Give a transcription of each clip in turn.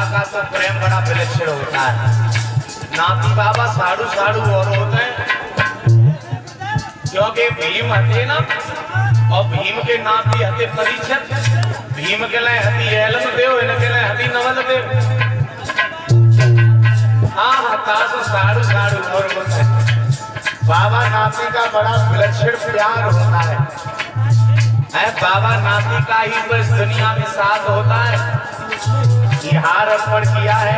का तो प्रेम बड़ा विलक्षण होता है। नाती बाबा साड़ू साड़ू और होते हैं, क्योंकि भीम हते ना, और भीम के नाती हते परीक्षित। भीम के लिए हती एलम देव, इनके लिए हती नवल देव। हाँ हता सो साड़ू साड़ू और होते हैं। बाबा नाती का बड़ा विलक्षण प्यार होता है। बाबा नाती का ही तो इस दुनिया में साथ होता है। ये हार अर्पण किया है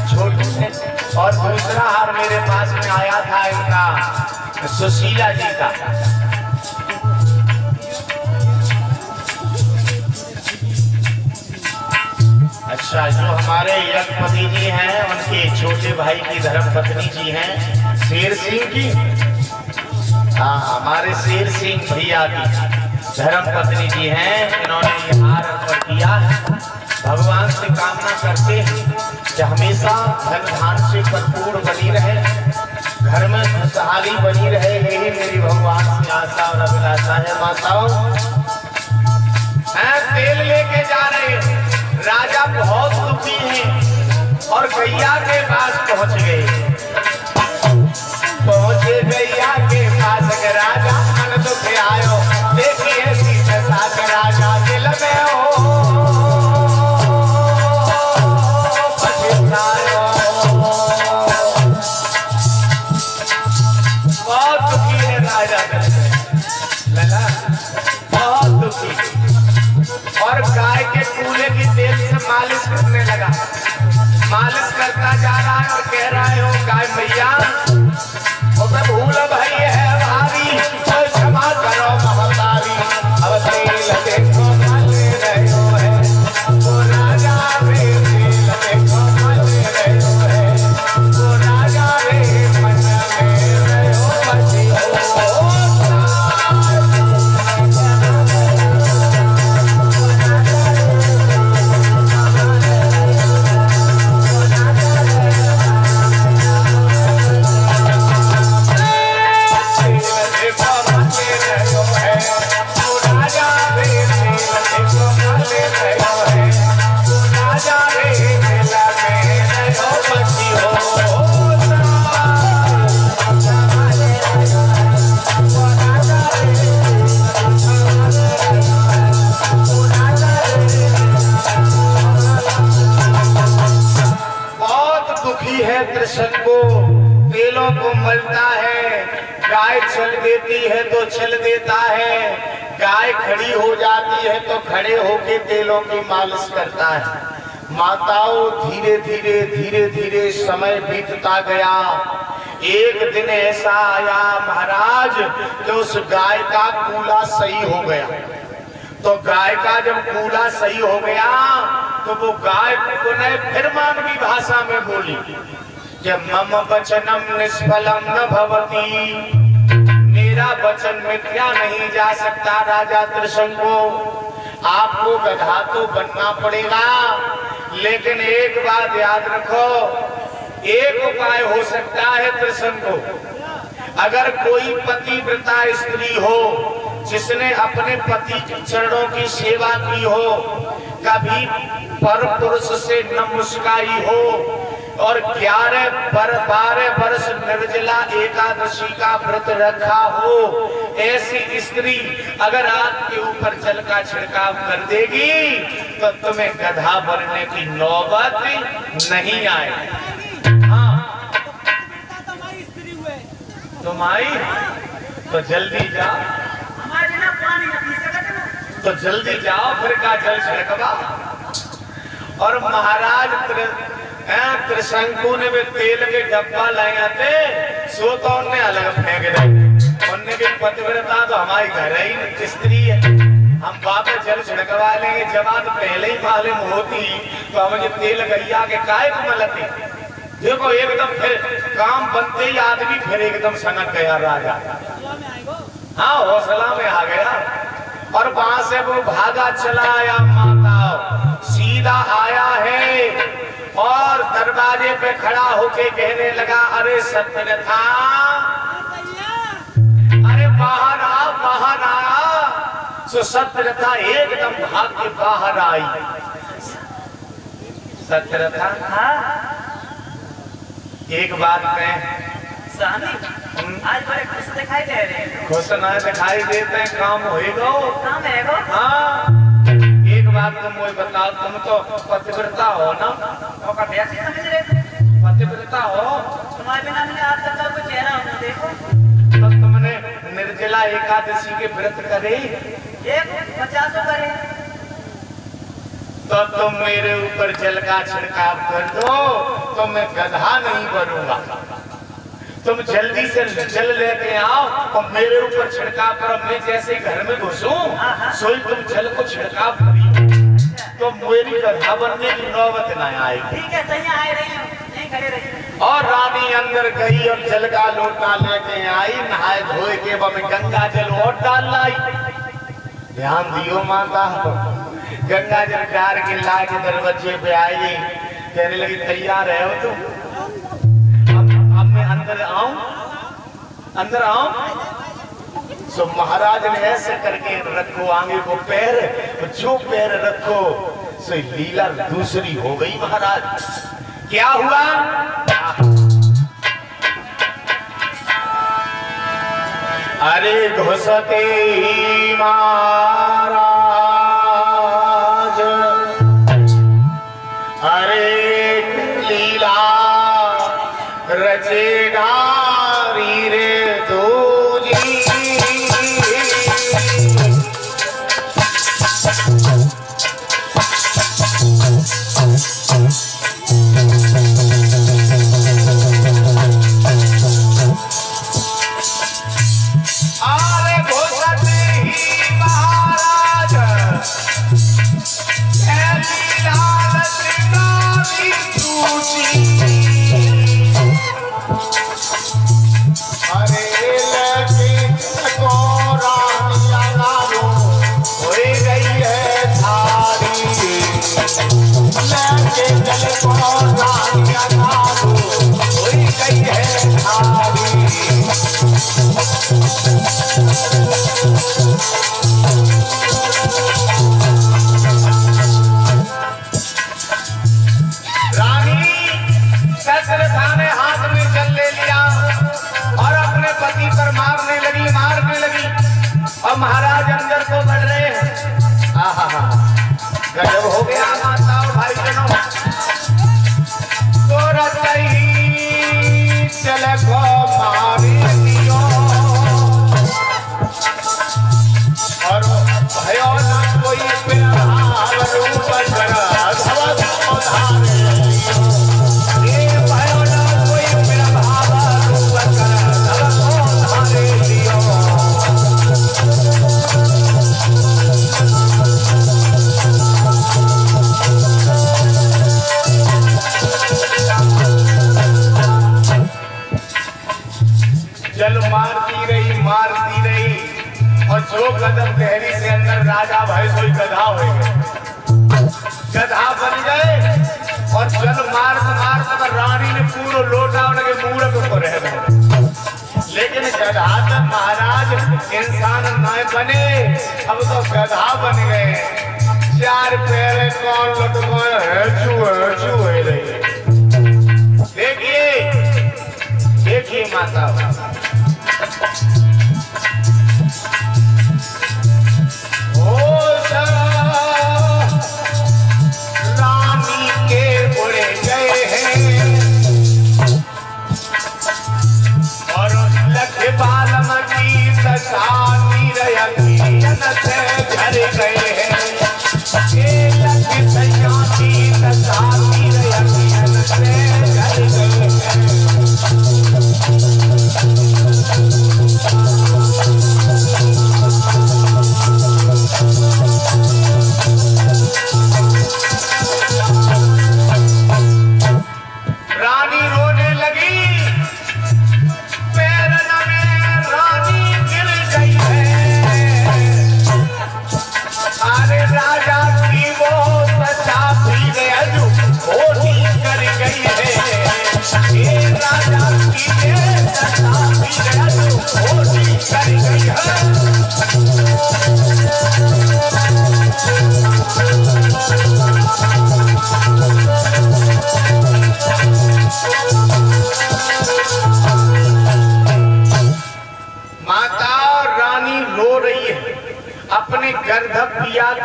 छोटू ने, और दूसरा हार मेरे पास में आया था इनका सुशीला जी का। अच्छा, जो हमारे यज्ञपति जी हैं उनके छोटे भाई की धर्मपत्नी जी हैं शेर सिंह की। हाँ, हमारे शेर सिंह भैया की धर्मपत्नी जी हैं। इन्होंने ये हार अर्पण किया है। भगवान से कामना करते हैं कि हमेशा धन धान से भरपूर बनी रहे, घर में खुशहाली बनी रहे, यही मेरी भगवान से आशा और अभिलाषा है। माताओं तेल लेके जा रहे, राजा बहुत दुखी हैं और गैया के पास पहुंच गए। पहुंचे गैया के पास राजा मन दुख आयो, देखिए सीता साथ राजा दिल में हो बहुत दुखी है राजा लला, बहुत दुखी। और गाय के कूले की तेल से मालिश करने लगा। मालिश करता जा रहा है और कह रहा है, ओ गाय मैया, भूल भाई है भारी, तो क्षमा करो महतारी। अब तेल देखो माले रहो है, वो राजा रे तेल देखो माले रहो है, वो राजा रे मन में रहो बची हो। कृष्ण को तेलों को मलता है। गाय चल देती है तो चल देता है, गाय खड़ी हो जाती है तो खड़े होके तेलों की मालिश करता है। माताओं धीरे धीरे धीरे धीरे समय बीतता गया। एक दिन ऐसा आया महाराज कि उस गाय का कूला सही हो गया। तो गाय का जब कूला सही हो गया तो वो गाय पुनः फिर मानवी भाषा में बोली कि मम वचनम निष्फलम न भवति, मेरा वचन मिथ्या नहीं जा सकता। राजा त्रिशंकु को आपको गधा तो बनना पड़ेगा, लेकिन एक बात याद रखो, एक उपाय हो सकता है त्रिशंकु को। अगर कोई पतिव्रता स्त्री हो जिसने अपने पति के चरणों की सेवा की हो, कभी पर पुरुष से न मुस्काई हो और 12 वर्ष निर्जला एकादशी का व्रत रखा हो, ऐसी स्त्री अगर आपके ऊपर जल का छिड़काव कर देगी तो तुम्हें गधा बनने की नौबत नहीं आए। हाँ तुम आई तो जल्दी जाओ, तो जल्दी जाओ फिर का जल छिड़कवा। और महाराज त्रिशंकु ने भी तेल के डब्बा लाए आते, सो तो उन्हें अलग फेंक रहे। उन्हें भी पतिव्रता तो हमारी घर ही स्त्री है, हम वापस जल छिड़कवा लेंगे। जब आप पहले ही मालूम होती तो मुझे तेल गैया के काय को मलती। देखो एकदम फिर काम बनते ही आदमी फिर एकदम सनक गया राजा। हाँ हौसला में आ गया और वहां से वो भागा चला आया। माता सीधा आया है और दरवाजे पे खड़ा होके कहने लगा, अरे सत्यरथा, अरे बाहर आ, बाहर आ। सो सत्यरथा एकदम भाग के बाहर आई। सत्र था। हाँ एक बात कहें, स्वामी आज बड़े खुश दिखाई दे रहे हैं। खुश ना दिखाई देते हैं, काम होएगा। काम है वो? हाँ, एक बात तुम मुझे बताओ, तुम तो पतिव्रता हो ना? वो का वैसे समझ रहे थे, पतिव्रता हो। तुम्हारे बिना मैंने आज तक कोई चेहरा होना देखो। तो तुमने निर्जला एकादशी के व्रत करे? एक 50 करे। तो तुम मेरे ऊपर जल का छिड़काव कर दो तो मैं गधा नहीं बनूंगा। तुम जल्दी से जल लेके आओ और मेरे ऊपर छिड़काव करो। मैं जैसे घर में घुसूं सोई तुम जल को छिड़काव करी तो मेरी गधा बनने की नौबत न आएगी। ठीक है, सही आ रही हूं, नहीं खड़े रही। और रानी अंदर गई और जल का लोटा लेके आई, नहाए धोए के बाद गंगा जल और डाल लाई। ध्यान दियो माता, गंगा जल डाल के ला के दरवाजे पे आई, कहने लगी तैयार है हो तुम? अब मैं अंदर आऊं, अंदर आऊं? सो महाराज ने ऐसे करके रखो आगे को पैर, जो पैर रखो सो लीला दूसरी हो गई। महाराज क्या हुआ? अरे घुसते ही महाराज, अरे लीला रचेगा रे दो जी। अरे घुसते ही महाराज, लीला रचेगा दो जी। अरे लगे को रानिया नालो हो गई है थारी, लगे जल को रानिया नालो हो गई है थारी। रानी दशरथ ने हाथ में जल ले लिया और अपने पति पर मारने लगी और महाराज अंदर को बढ़ रहे हैं। आहा, गजब हो गया माता और भाई बहनों। तो रही चल को मारे दियो और भयो न कोई बिरहाव रूप कर धवल उधारे। ये भयो न कोई बिरहाव रूप कर धवल उधारे दियो। जल मारती रही और जो कदम गहरी से अंदर राजा भाई सोई गधा हो गए, गधा बन गए और जल मार रानी ने पूरा लोटा उनके मूरत को रह गए। लेकिन गधा तक महाराज इंसान न बने, अब तो गधा बन गए। चार पैर कौन लटकाए चूहे रही। देखिए माता, रानी के उड़े गए हैं और लख बालम की ससानी रयन से झर गए हैं। ये लख सैया की ससानी रयन से झर गए हैं।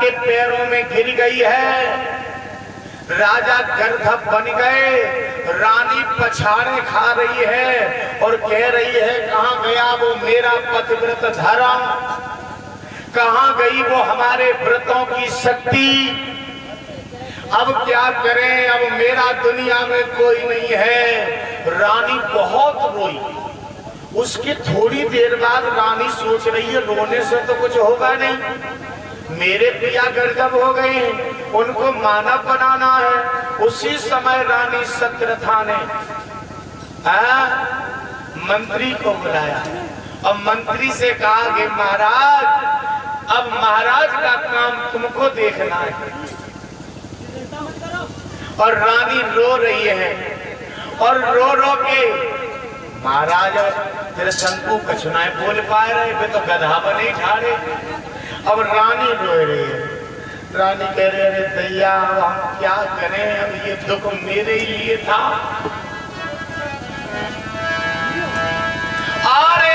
के पैरों में गिर गई है। राजा गर्दभ बन गए, रानी पछाड़े खा रही है और कह रही है कहां गया वो मेरा पतिव्रत धर्म, कहां गई वो हमारे व्रतों की शक्ति। अब क्या करें, अब मेरा दुनिया में कोई नहीं है। रानी बहुत रोई। उसकी थोड़ी देर बाद रानी सोच रही है रोने से तो कुछ होगा नहीं, मेरे पिया गर्दभ हो गए, उनको मानव बनाना है। उसी समय रानी सत्यरथा ने मंत्री को बुलाया और मंत्री से कहा कि महाराज, अब महाराज का काम तुमको देखना है। और रानी रो रही है और रो रो के, महाराज तेरे शंकु कछुनाएं बोल पाए रहे, वे तो गधा बने ठाड़े। अब रानी रो रही है। रानी कह रही अरे दैया हम क्या करें, अब ये दुख मेरे ही लिए था। अरे